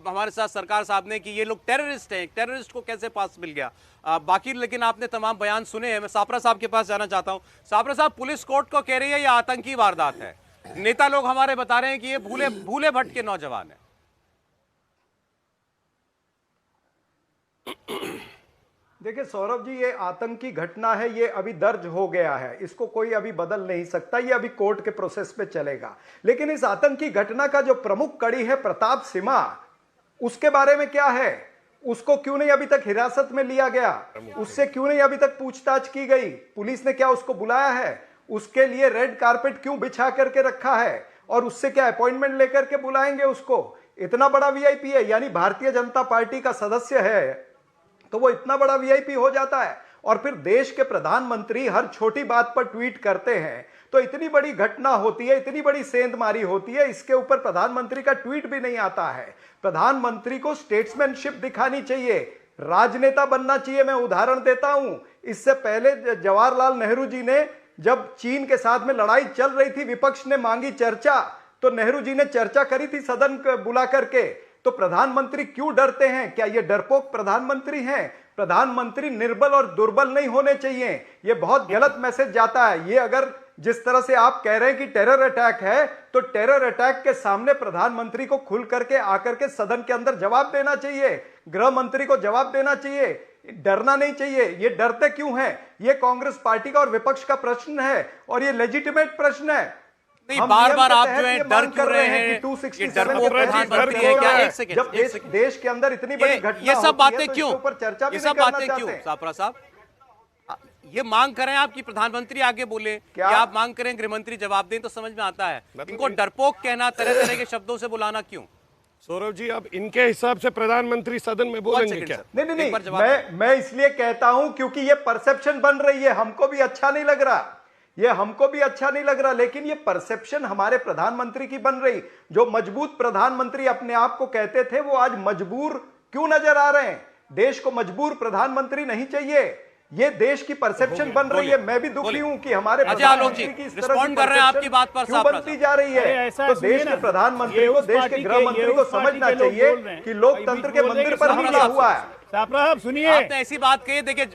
हमारे साथ सरकार साहब ने कि ये लोग टेररिस्ट हैं, टेररिस्ट को कैसे पास मिल गया। बाकी लेकिन आपने तमाम बयान सुने हैं। मैं सापरा साहब के पास जाना चाहता हूँ। सापरा साहब, पुलिस कोर्ट को कह रही है ये आतंकी वारदात है, नेता लोग हमारे बता रहे हैं कि ये भूले भटके नौजवान है। देखिए सौरभ जी, ये आतंकी घटना है, ये अभी दर्ज हो गया है, इसको कोई अभी बदल नहीं सकता, ये अभी कोर्ट के प्रोसेस पे चलेगा। लेकिन इस आतंकी घटना का जो प्रमुख कड़ी है प्रताप सिम्हा, उसके बारे में क्या है? उसको क्यों नहीं अभी तक हिरासत में लिया गया? उससे क्यों नहीं अभी तक पूछताछ की गई? पुलिस ने क्या उसको बुलाया है? उसके लिए रेड कारपेट क्यों बिछा करके रखा है? और उससे क्या अपॉइंटमेंट लेकर के बुलाएंगे उसको? इतना बड़ा वीआईपी है, यानी भारतीय जनता पार्टी का सदस्य है तो वो इतना बड़ा वीआईपी हो जाता है। और फिर देश के प्रधानमंत्री हर छोटी बात पर ट्वीट करते हैं, तो इतनी बड़ी घटना होती है, इतनी बड़ी सेंधमारी होती है, इसके ऊपर प्रधानमंत्री का ट्वीट भी नहीं आता है। प्रधानमंत्री को स्टेट्समैनशिप दिखानी चाहिए, राजनेता बनना चाहिए। मैं उदाहरण देता हूं, इससे पहले जवाहरलाल नेहरू जी ने जब चीन के साथ में लड़ाई चल रही थी, विपक्ष ने मांगी चर्चा, तो नेहरू जी ने चर्चा करी थी सदन बुला करके। तो प्रधानमंत्री क्यों डरते हैं? क्या ये डरपोक प्रधानमंत्री हैं? प्रधानमंत्री निर्बल और दुर्बल नहीं होने चाहिए। ये बहुत गलत मैसेज जाता है। ये अगर जिस तरह से आप कह रहे हैं कि टेरर अटैक है, तो टेरर अटैक के सामने प्रधानमंत्री को खुल करके आकर के सदन के अंदर जवाब देना चाहिए, गृह मंत्री को जवाब देना चाहिए, डरना नहीं चाहिए। ये डरते क्यों हैं? ये कांग्रेस पार्टी का और विपक्ष का प्रश्न है और ये लेजिटिमेट प्रश्न है। नहीं, बार बार आप जो है डर क्यों रहे हैं? ये डरपोक प्रधानमंत्री है क्या? एक सेकंड, देश के अंदर इतनी बड़ी घटना ये सब बातें क्यों? चर्चा ये सब बातें क्यों सापरा साहब? ये मांग करें आप कि प्रधानमंत्री आगे बोले, क्या आप मांग करें गृहमंत्री जवाब दें, तो समझ में आता है। इनको डरपोक कहना, तरह तरह के शब्दों से बुलाना क्यों? सौरभ जी, अब इनके हिसाब से प्रधानमंत्री सदन में बोलेंगे क्या? नहीं, मैं इसलिए कहता हूं क्योंकि ये परसेप्शन बन रही है, हमको भी अच्छा नहीं लग रहा। ये हमको भी अच्छा नहीं लग रहा, लेकिन ये परसेप्शन हमारे प्रधानमंत्री की बन रही। जो मजबूत प्रधानमंत्री अपने आप को कहते थे, वो आज मजबूर क्यों नजर आ रहे हैं? देश को मजबूर प्रधानमंत्री नहीं चाहिए, ये देश की परसेप्शन बन रही है। मैं भी दुखी हूं कि हमारे प्रधानमंत्री की इस तरह की कर रहे हैं आपकी बात पर क्यों बनती जा रही है। तो देश के प्रधानमंत्री को, देश के गृह मंत्री को समझना चाहिए कि लोकतंत्र के मंदिर पर हमला हुआ है। साहब सुनिए, आपने ऐसी बात कही, देखिए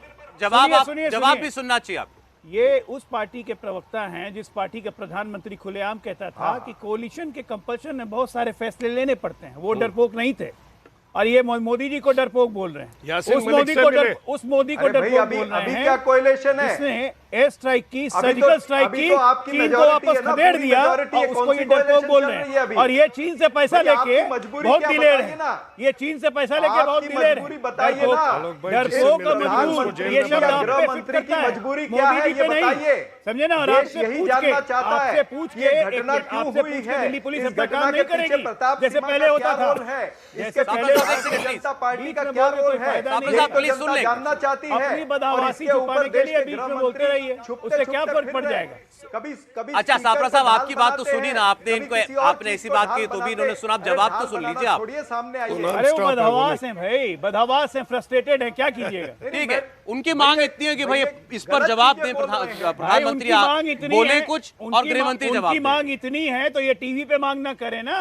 जवाब भी सुनना चाहिए आपको। ये उस पार्टी के प्रवक्ता हैं जिस पार्टी का प्रधानमंत्री खुलेआम कहता था कि कोalition के कंपल्शन में बहुत सारे फैसले लेने पड़ते हैं, वो डरपोक नहीं थे। और ये मोदी जी को डरपोक बोल रहे हैं, उस मोदी को डरपोक बोल रहे हैं। क्या कोएलिशन है? इसने एयर स्ट्राइक की, सर्जिकल स्ट्राइक की, चीन को वापस खदेड़ दिया और उसको ये डरपोक बोल रहे हैं। और ये चीन से पैसा लेके बहुत दिलेर है, ये चीन से पैसा लेके बहुत दिलेर है। डरपोक और मजबूर, ये शब्द आप पे फिट करता है, मोदी जी पे नहीं, समझे ना। और आपसे पूछ के दिल्ली पुलिस अपना काम नहीं करेगी जैसे पहले होता था, जैसे पहले जनता पार्टी का क्या रोल है जानना चाहती है। अपनी बदहवासी छुपाने के लिए बीच में बोलते रहिए, उससे क्या फर्क पड़ जाएगा? कभी अच्छा सापरा साहब, आपकी बात तो सुनी ना आपने, इनको आपने ऐसी बात की तो भी इन्होंने सुना, जवाब तो सुन लीजिए आप। सामने अरे वो बदहवास हैं भाई, बदहवास हैं, फ्रस्ट्रेटेड हैं, क्या कीजिएगा। ठीक है, उनकी मांग इतनी है कि भाई इस पर जवाब दें प्रधानमंत्री, बोले कुछ और गृह मंत्री जवाब। उनकी मांग इतनी है तो ये टीवी पे मांग ना करे ना,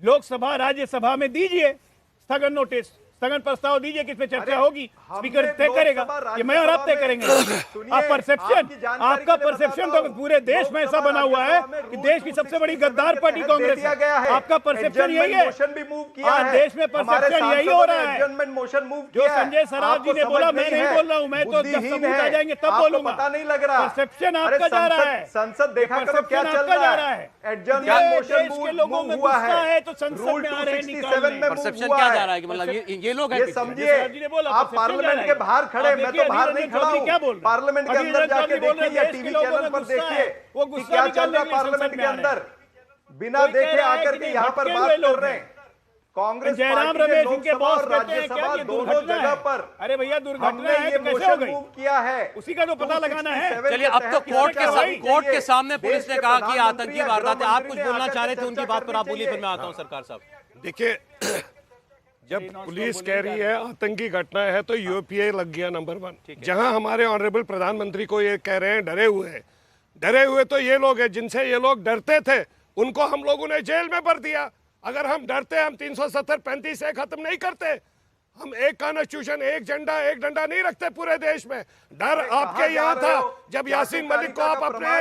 लोकसभा राज्यसभा में दीजिए स्थगन नोटिस, स्थगन प्रस्ताव दीजिए, किस पे चर्चा होगी, स्पीकर तय करेगा, ये मैं और आप तय करेंगे। आप परसेप्शन, आपका परसेप्शन तो पूरे देश में ऐसा बना हुआ है कि देश की सबसे बड़ी गद्दार पार्टी कांग्रेस है। आपका परसेप्शन यही है, आज देश में परसेप्शन यही हो रहा है। जो संजय सराफ जी ने बोला, मैं नहीं बोल रहा हूँ, मैं तो जब सबूत आ जाएंगे तब बोलूंगा। पता नहीं लग रहा, परसेप्शन आपका जा रहा है, संसद देखा करो क्या चल रहा है। देश के लोगों में गुस्सा है तो संसद में आ रहे हैं निकालने। परसेप्शन क्या जा रहा है कि मतलब ये लोग ये समझिए, आप पार्लियामेंट के बाहर खड़े, मैं तो बाहर नहीं खड़ा हूँ, पार्लियामेंट के अंदर जाके देखिए या टीवी चैनल पर देखिए कि क्या चल रहा है पार्लियामेंट के अंदर। बिना देखे आकर के यहाँ पर बात कर रहे हैं। कांग्रेस जयराम रमेश इनके बॉस कहते हैं क्या ये दोनों जगह पर, अरे भैया दुर्घटना है तो कैसे हो गई, किया है उसी का तो पता लगाना है। चलिए, अब तो कोर्ट के सामने पुलिस ने कहा कि आतंकी वारदात है। आप कुछ बोलना चाह रहे थे, उनकी बात पर आप बोलिए, फिर मैं आता हूँ सरकार साहब। देखिए, जब पुलिस कह रही है आतंकी घटना है तो यूपीए लग गया नंबर 1। जहां हमारे ऑनरेबल प्रधानमंत्री को ये कह रहे हैं डरे हुए तो ये लोग हैं जिनसे ये लोग डरते थे, उनको हम लोगों ने जेल में भर दिया। अगर हम डरते, हम 370-35 से खत्म नहीं करते। हम एक कॉन्स्टिट्यूशन, एक झंडा, एक डंडा नहीं रखते पूरे देश में। डर आपके यहाँ था जब यासीन मलिक को आप अपने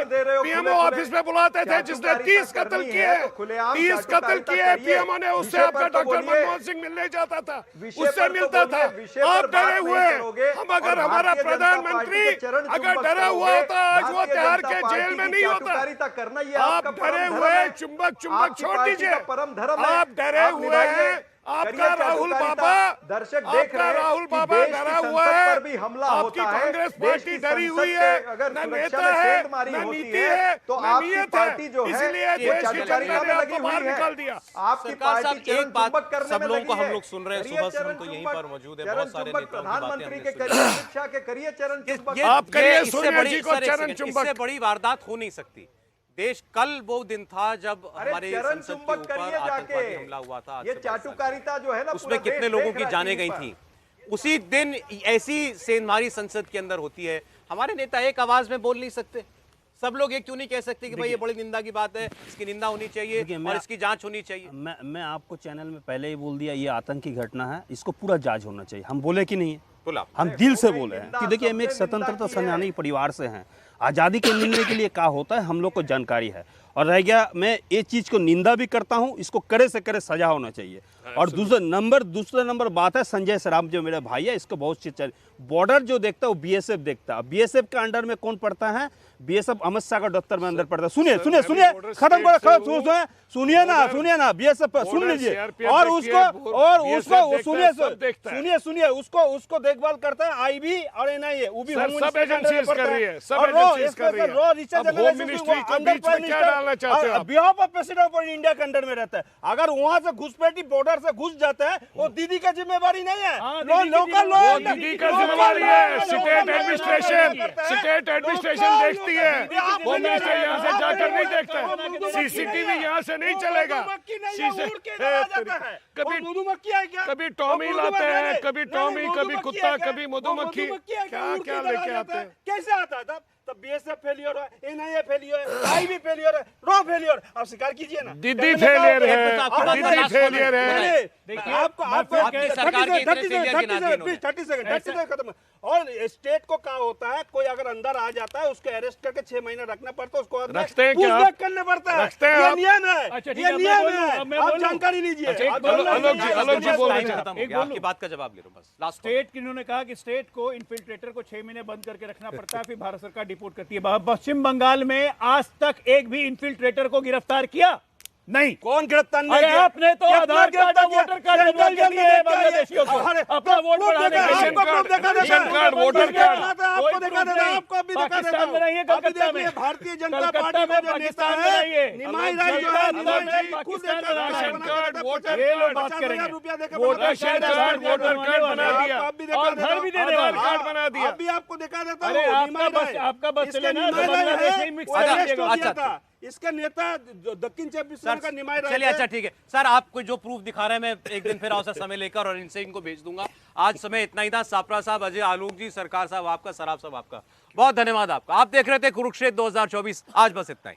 पीएमओ ऑफिस में बुलाते थे, जिसने 30 कत्ल किए, 30 कत्ल किए पीएमओ ने, उससे आपका डॉक्टर मनमोहन सिंह मिलने जाता था, उससे मिलता था। आप डरे हुए, हम अगर हमारा प्रधानमंत्री अगर डरा हुआ होता आज वो तिहाड़ के जेल में नहीं होता। आप डरे हुए, चुंबक छोड़ दीजिए, आप डरे हुए हैं। आपका राहुल बाबा, दर्शक देख रहे हैं, राहुल बाबा डरा हुआ है, भी हमला आपकी होता है, कांग्रेस पार्टी डरी हुई है, न नेता है, न नीति है, तो न आपकी नियत पार्टी जो है, है इसलिए देश की जनता ने आपको बाहर निकाल दिया। आपकी पार्टी एक बात सब लोगों को हम लोग सुन रहे हैं, सुबह से हम तो यहीं पर मौजूद है, बहुत सारे नेताओं की प्रधानमंत्री के बातें करिए, शिक्षा के करिए चरण चुंबक। आप करिए सोनिया जी को चरण चुंबक। इससे बड़ी वारदात हो नहीं सकती। देश, कल वो दिन था जब हमारे संसद के ऊपर आतंकवादी हमला हुआ था। ये चाटुकारिता जो है ना, उसमें कितने लोगों की जानें गई थी। उसी दिन ऐसी सेंधमारी संसद के अंदर होती है। हमारे नेता एक आवाज में बोल नहीं सकते, सब लोग ये क्यों नहीं कह सकते कि भाई ये बड़ी निंदा की बात है, इसकी निंदा होनी चाहिए और इसकी जांच होनी चाहिए। मैं आपको चैनल में पहले ही बोल दिया, ये आतंकी घटना है, इसको पूरा जांच होना चाहिए। हम बोले कि नहीं, हम दिल से बोले हैं कि देखिए, हम एक स्वतंत्रता सेनानी परिवार से हैं। आज़ादी के मिलने के लिए क्या होता है हम लोग को जानकारी है। और रह गया, मैं ये चीज़ को निंदा भी करता हूँ, इसको करे से करे सजा होना चाहिए। और दूसरा नंबर बात है, संजय सराफ जो मेरे भाई है, इसको बहुत चीज बॉर्डर जो देखता है वो बीएसएफ देखता है। बीएसएफ के अंडर में कौन पड़ता है? बीएसएफ अमित शाह का दफ्तर में अंदर पड़ता है। सुनिए खत्म करो, सुनिए ना बीएसएफ सुन लीजिए। और सुनिए उसको देखभाल करता है आईबी और एनआईए, वो भी सब एजेंसीज कर रही है, सब एजेंसीज कर रही है। होम मिनिस्ट्री को बीच में क्या डालना चाहते हो? Behalf of president of India के अंडर में रहता है। अगर वहां से घुसपैठी बॉर्डर से घुस जाता है, वो दीदी का जिम्मेवारी नहीं है, लोकल दीदी का जिम्मेवारी है। स्टेट एडमिनिस्ट्रेशन देखती होती है, वो मिनिस्टर यहाँ से जाकर नहीं देखते। सीसीटीवी यहाँ से नहीं चलेगा। कभी टॉमी लाते हैं, कभी टॉमी, कभी कुत्ता, कभी मधुमक्खी, क्या क्या लेके आते हैं। कैसे आता था? तब बीएसएफ फेलियर है, एनआईए फेलियर है, आईबी फेलियर है, रॉ फेलियर। आप स्वीकार कीजिए ना, दीदी फेलियर है, दीदी फेलियर है। देखिए आपको सरकार के इतने फेलियर गिनाती है इन्होंने। 30 सेकंड खत्म। और स्टेट को क्या होता है, कोई अगर अंदर आ जाता है उसको अरेस्ट करके 6 महीने रखना पड़ता है, उसको रखते हैं क्या? करना पड़ता है। रखते हैं ये आप? नियम है, अच्छा, ठीक ये है, नियम मैं है। बोलूं, आप जानकारी लीजिए। आलोक जी बोल रहे थे। आपकी बात का जवाब ले रहा हूं बस लास्ट। स्टेट की उन्होंने कहा कि स्टेट को इन्फिल्ट्रेटर को 6 महीने बंद करके रखना पड़ता है, फिर भारत सरकार डिपोर्ट करती है। पश्चिम बंगाल में आज तक एक भी इन्फिल्ट्रेटर को गिरफ्तार किया नहीं। कौन गिरफ्तार नहीं अरे किया? आपने तो आधार कार्ड और वोटर कार्ड बनवा के दिए हैं बांग्लादेशियों को अपना वोट बढ़ाने के लिए। रेशन कार्ड, वोटर कार्ड, आपको दिखा देता है, आपको अभी दिखा देता पाकिस्तान में नहीं है, हूं। अभी कलकत्ता में। देखिए भारतीय जनता कलकत्ता पार्टी में, का जो नेता पाकिस्तान में नहीं है है। निमाई राय जो है, निमाई राय खुद पाकिस्तान देता है। में राशन कार्ड, वोटर ये लोग कार्ड, बात करेंगे। रुपया देकर voter ration card, voter card बना दिया आप भी दिखा और देता घर हूं। भी देने आधार वाला। कार्ड बना दिया। अभी आपको दिखा देता अरे हूं, आपका निमाई बस राय। आपका बस इसके चले ना, निमाई तो राय बांग्लादेश है, ही मिक्स वो कर अरेस्ट दिएगा। हो गया अच्छा, था। इसका नेता जो दक्षिण चौबीस परगना का निमाई राय चलिए है। अच्छा ठीक है सर, आपको जो प्रूफ दिखा रहे हैं मैं एक दिन फिर औसत समय लेकर और इनसे इनको भेज दूंगा। आज समय इतना ही था। सापरा साहब, अजय, आलोक जी, सरकार साहब आपका, सराफ साहब आपका, बहुत धन्यवाद आपका। आप देख रहे थे कुरुक्षेत्र 2024। आज बस इतना ही।